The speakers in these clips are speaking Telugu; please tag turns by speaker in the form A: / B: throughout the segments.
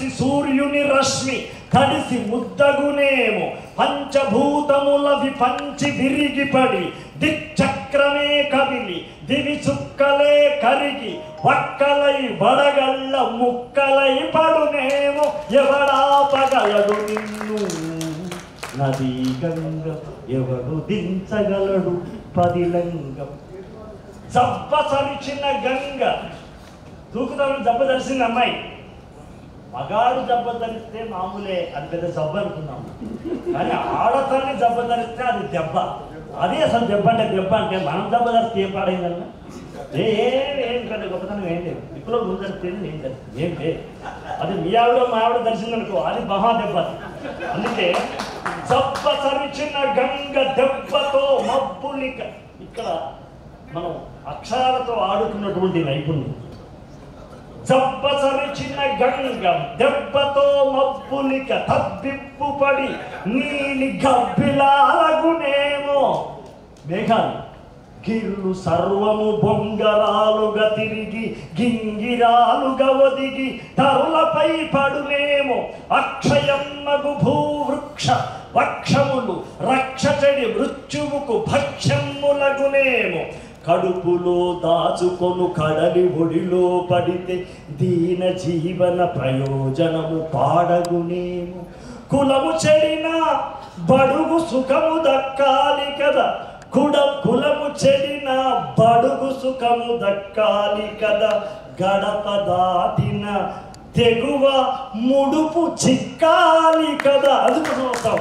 A: తడిసి సూర్యుని రశ్మి తడిసి ముద్దగునేమో పంచభూతముల విపంచి విరిగిపడి దిక్చక్రమే కదిలి దివి చుక్కలే కరిగి వక్కలై వడగళ్ళ ముక్కలై పడునేమో ఎవడాపగలడు నిన్ను నదీ గంగ ఎవడు దించగలడు పదిలంగం. జబ్బ సరిచిన గంగ తూకుతామని జబ్బ ధరిసింది అమ్మాయి. మగాడు జబ్బ ధరిస్తే మామూలే, అది పెద్ద జబ్బ అనుకున్నాం. కానీ ఆడతాన్ని జబ్బ ధరిస్తే అది దెబ్బ. అదే అసలు దెబ్బ అంటే మనం జబ్బ ధరిస్తే ఏం పాడైందన్నా ఏం పెద్ద గొప్పతనం ఏం లేదు. ఇప్పుడు ముందు ధరిస్తే ఏం లేదు. అది మీ ఆవిడ మా ఆవిడ ధరిసిందనుకో అది మహా దెబ్బ. అందుకే జబ్బ సరిచిన గంగ దెబ్బతో మబ్బులిక. ఇక్కడ మనం అక్షరాలతో ఆడుకున్నటువంటి నైపుణ్యం. జబ్బ సరిచిన గంగ దెబ్బతో మబ్బులిక తబ్బిప్పుపడి నీలి గబ్బిలాలగునేమో మేఘాలు గిర్లు సర్వము బొంగరాలుగా తిరిగి గింగిరాలుగా ఒదిగి తరులపై పడునేమో అక్షయమ్మగు భూవృక్ష వక్షములు రక్షచడి మృత్యువుకు భక్ష్యములగునేమో కడుపులో దాచుకొను కడలి ఒడిలో పడితే దీన జీవన ప్రయోజనము పాడగునేమో కులము చెడిన బడుగు సుఖము దక్కాలి కదా కులము చెడిన బడుగు సుఖము దక్కాలి కదా గడప దాటిన తెగువ ముడుపు చిక్కాలి కదా. అది చూస్తాం.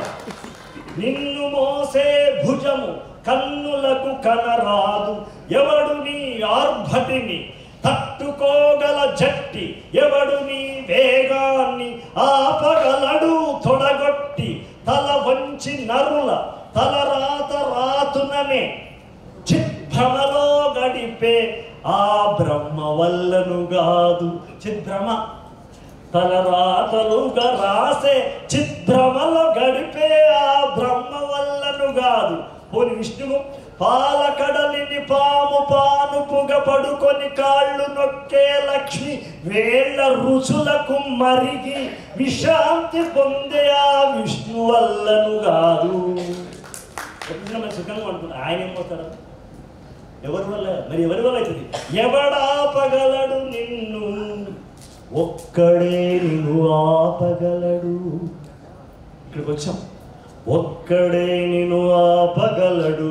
A: నిన్ను మోసే భుజము కన్నులకు కనరాదు ఎవడు నీ ఆర్భటిని తట్టుకోగల జట్టి ఎవడు నీ వేగాన్ని ఆపగలడు తొడగొట్టి తల వంచి నరుల తలరాత రాతుననే చిద్భ్రమలో గడిపే ఆ బ్రహ్మ వల్లను గాదు. చిద్భ్రమ తలరాతలుగా రాసే చిద్భ్రమలో గడిపే ఆ బ్రహ్మ వల్లను గాదు. పోని విష్ణువు పాలకడలిని పాము పానుపుగా పడుకొని కాళ్ళు నొక్కే లక్ష్మి వేళ్ల రుచులకు మరిగి విశ్రాంతి పొందే ఆ విష్ణు వల్లను కాదు. సుఖంగా అనుకున్నా ఆయన ఏం పోతాడు? ఎవరి వల్ల? మరి ఎవరి వల్ల అవుతుంది? ఎవడాపగలడు నిన్ను ఒక్కడే నిన్ను ఆపగలడు. ఇక్కడికి వచ్చాం. ఒక్కడే నిన్ను ఆపగలడు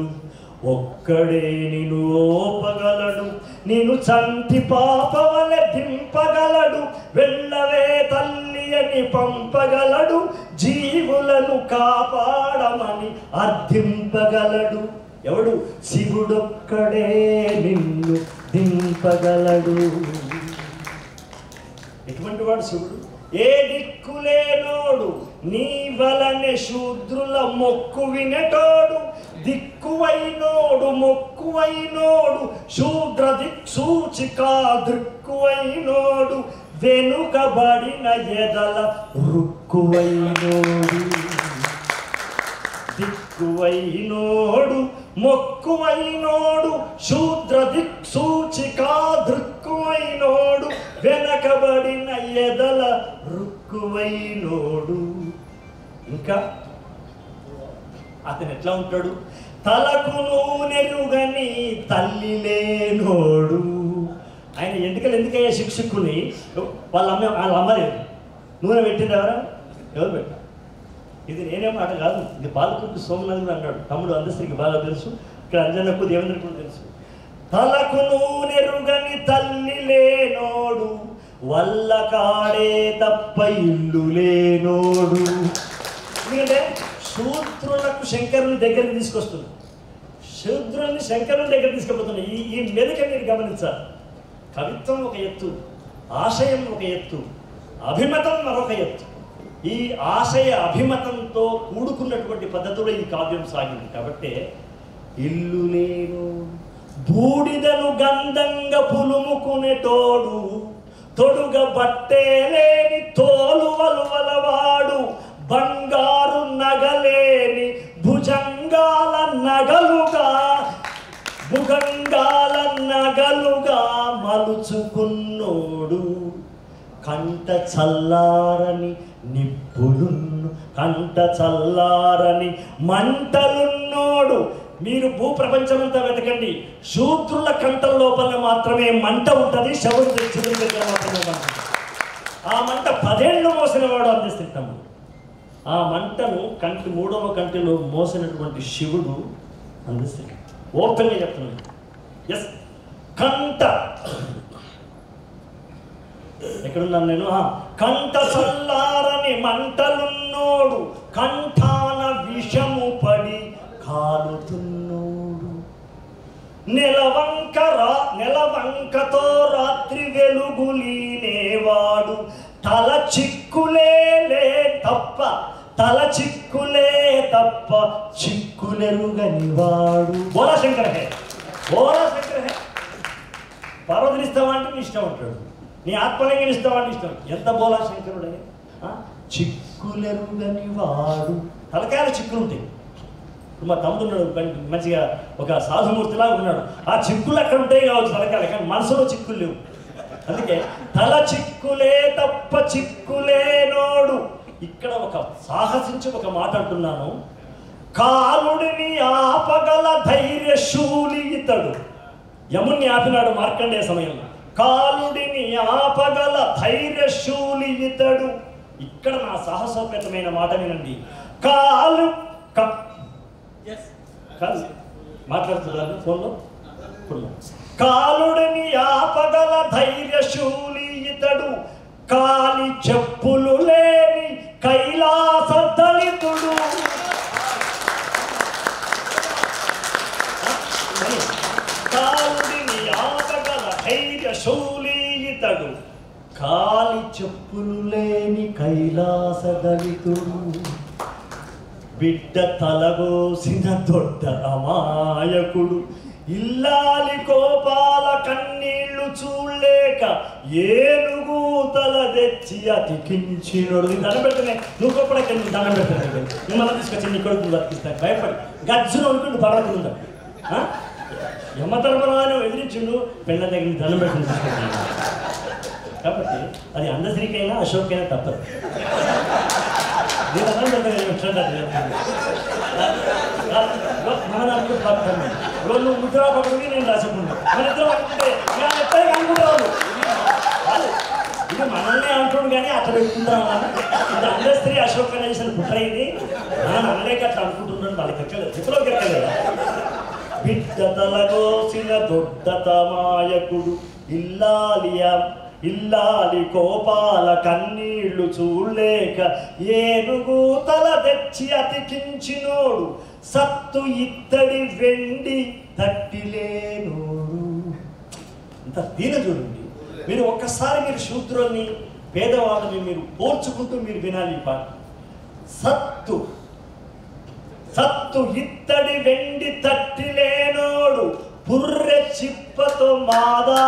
A: ఒక్కడే నిన్ను ఓపగలడు నిన్ను చంటి పాపవలె దింపగలడు వెళ్ళవే తల్లి అని పంపగలడు జీవులను కాపాడమని అర్థింపగలడు. ఎవడు? శివుడొక్కడే నిన్ను దింపగలడు. ఎటువంటి వాడు శివుడు? ఏ దిక్కులేనోడు నీ వలనే శూద్రుల మొక్కు వినటోడు దిక్కువైనోడు మొక్కువైనోడు శూద్ర దిక్సూచికా దృక్కువైనోడు వెనుకబడిన ఎదల రుక్కువైనోడు. దిక్కువైనోడు మొక్కువైనోడు శూద్ర దిక్సూచికా దృక్కువైనోడు వెనకబడిన ఎదల రుక్కువైనోడు. ఇంకా అతను ఎట్లా ఉంటాడు? తలకు నూనెరుగని తల్లి లేనోడు. ఆయన ఎందుకయ్యా శిక్షకుని వాళ్ళ అమ్మలేదు. నూనె పెట్టింది ఎవరు పెట్టారు? ఇది నేనే మాట కాదు, ఇది బాలకుర్తి సోమనాథుడు అన్నాడు. తమ్ముడు అందరికి బాగా తెలుసు, ఇక్కడ అంజనకు దేవేంద్ర కూడా తెలుసు. తలకు నూనెరుగని తల్లి లేనోడు వల్ల కాడే తప్ప ఇల్లు లేనోడు. ఎందుకంటే శూద్రులకు శంకరుని దగ్గరికి తీసుకొస్తుంది. శూద్రుని శంకరుని దగ్గర తీసుకుపోతుంది. ఈ మెలిక మీరు గమనించాలి. కవిత్వం ఒక ఎత్తు, ఆశయం ఒక ఎత్తు, అభిమతం మరొక ఎత్తు. ఈ ఆశయ అభిమతంతో కూడుకున్నటువంటి పద్ధతిలో ఈ కావ్యం సాగింది. కాబట్టి ఇల్లు లేను బూడిదను గంధంగా పులుముకునేటోడు తొడుగ బట్టే లేని తోలు వలువలవాడు బంగారు నగలేని భుజంగాల నగలుగా మలుచుకున్నోడు కంట చల్లారని నిప్పులున్ను, కంట చల్లారని మంటలున్నోడు. మీరు భూప్రపంచమంతా వెతకండి, శూద్రుల కంటల లోపల మాత్రమే మంట ఉంటుంది, శవుడు దగ్గర మాత్రమే మంట. ఆ మంట 10 ఏళ్ళు మోసిన వాడు అందిస్తుంటాము. ఆ మంటను మూడవ కంటిలో మోసినటువంటి శివుడు అందిస్తాడు. ఓపెన్గా చెప్తున్నాడు. ఎస్, కంట ఎక్కడున్నాను నేను? కంట చల్లారని మంటలున్నోడు, కంఠాన విషము పడి కాలుతున్నోడు, నెలవంకతో రాత్రి వెలుగులీనేవాడు, తల చిక్కులే తప్ప చిక్కులెరుగనివాడు. బోలా శంకర హే, బోలా శంకర హే. పార్వతిని ఇస్తామంటే నీ ఇష్టం ఉంటాడు, నీ ఆత్మలింగం ఇస్తామంటే ఇష్టం. ఎంత బోలా శంకరుడే! చిక్కులెరుగనివాడు. తలకాయల చిక్కులు ఉంటాయి. ఇప్పుడు మా తమ్ముడు ఉన్నాడు, మంచిగా ఒక సాధుమూర్తిలాగా ఉన్నాడు. ఆ చిక్కులు అక్కడ ఉంటాయి కావచ్చు తలకాయలు, కానీ మనసులో చిక్కులు లేవు. అందుకే తల చిక్కులే తప్ప చిక్కులేనోడు. ఇక్కడ ఒక సాహసించి ఒక మాట అంటున్నాను. కాలుడిని ఆపగల ధైర్యశూలి ఇతడు. యముణ్ణి ఆపినాడు మార్కండేయ సమయంలో. కాలుడిని ఆపగల ధైర్యశూలి ఇతడు. ఇక్కడ నా సాహసోపేతమైన మాట వినండి. మాట్లాడుతున్నారు ఫోన్లో. కాలుడిని ఆపగల ధైర్యశూలి ఇతడు, కాలి చెప్పులు లేని కైలాస దళితుడు. కాలుడిని ఆపగల ధైర్యశూలి ఇతడు, కాలి చెప్పులు లేని కైలాస దళితుడు. బిడ్డ తలగోసిన దొడ్డ అమాయకుడు, ఇల్లాలి కోపాల కన్నీళ్లు చూడలేక ఏనుగు తల తెచ్చి అతికించినోడు. దండం పెట్టనే, నువ్వు గొప్పడకి దండం పెట్టాను, మిమ్మల్ని తీసుకొచ్చి నీ కొడుకు బతికిస్తాను భయపడి గజ్జును అనుకుంటూ పడకుండా యమధర్మరాజు ఎదిరించిండు, పెళ్ళ దగ్గర దండం పెట్టుకుని తీసుకొచ్చాను. కాబట్టి అది అందశ్రీకైనా అశోక్కైనా తప్పదు. నేను అర్థం నువ్వు ముద్ర పక్కడికి నేను రాసుకుంటా, మన ఇద్దరు అనుకుంటే అనుకుంటాను. ఇది మనల్ని అంటుడు కానీ అట్లా పెట్టుకుంటాం. ఇది అందశ్రీ అశోక్ చేసిన కుట్ర. ఇది అనలేక అట్లా అనుకుంటున్నాను, వాళ్ళకి ఎక్కలేదు, చిత్రంలోకి ఎక్కలేదా. బిడ్డ తలగోసిన దొడ్డ తమాయకుడు, ఇల్లాలి కోపాల కన్నీళ్లు చూడలేక ఏనుగు తల తెచ్చి అతికించినోడు, సత్తు ఇత్తడి వెండి తట్టిలేనోడు. ఇంత దీన చూడండి. మీరు ఒక్కసారి మీరు శూద్రుల్ని పేదవాళ్ళని మీరు పోల్చుకుంటూ మీరు వినాలి ఈ పాట. సత్తు ఇత్తడి వెండి తట్టిలేనోడు, పుర్రె చిప్పతో మాదా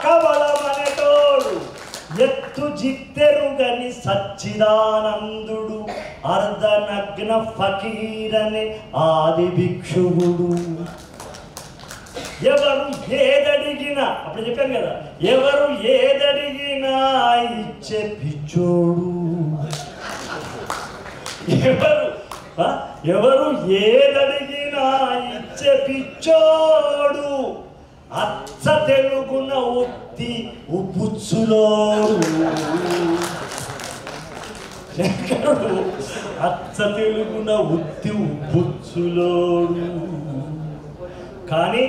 A: కవళమనటోడు, ఎత్తు జిత్తెరుగని సచ్చిదానందుడు, అర్ధనగ్న ఫకీరని ఆది భిక్షువుడు. ఎవరు ఏదడిగినా, అప్పుడు చెప్పాను కదా, ఎవరు ఏదడిగినా ఇచ్చే పిచ్చోడు. ఎవరు ఏదడిగినా ఇచ్చే పిచ్చోడు, అచ్చ తెలుగున ఉత్తి ఉబ్బుచ్చులోడు. శంకరుడు అచ్చ తెలుగున ఉత్తి ఉబ్బుచ్చులోడు. కానీ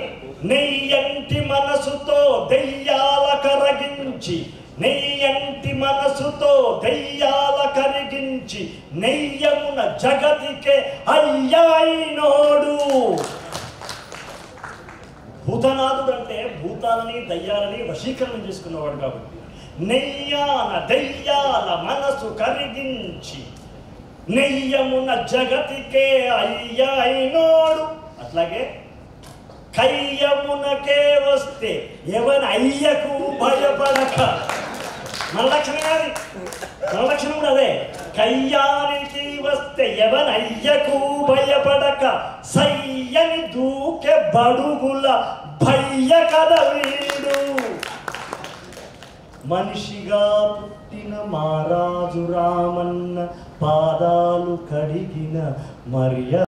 A: నెయ్యంటి మనసుతో దెయ్యాల కరగించి, నెయ్యంటి మనసుతో దెయ్యాల కరిగించి, నెయ్యమున జగతికే అయ్యాయినోడు. భూతనాథుడు అంటే భూతాలని దయ్యాలని వశీకరణం చేసుకున్నవాడు కాబట్టి, నెయ్యాన దయ్యాల మనసు కరిగించి, నెయ్యమున జగతికే అయ్యాయినోడు. అట్లాగే కయ్యమునకే వస్తే ఎవరి అయ్యకు భయపడక, మన లక్షణం కాదు, మన లక్షణం కూడా అదే. కయ్యానికి వస్తే ఎవరి అయ్యకు భయపడక, సయ్యని దూకే బడుగుల భయ్య కద వీడు. మనిషిగా పుట్టిన మారాజు రామన్న పాదాలు కడిగిన మర్యాద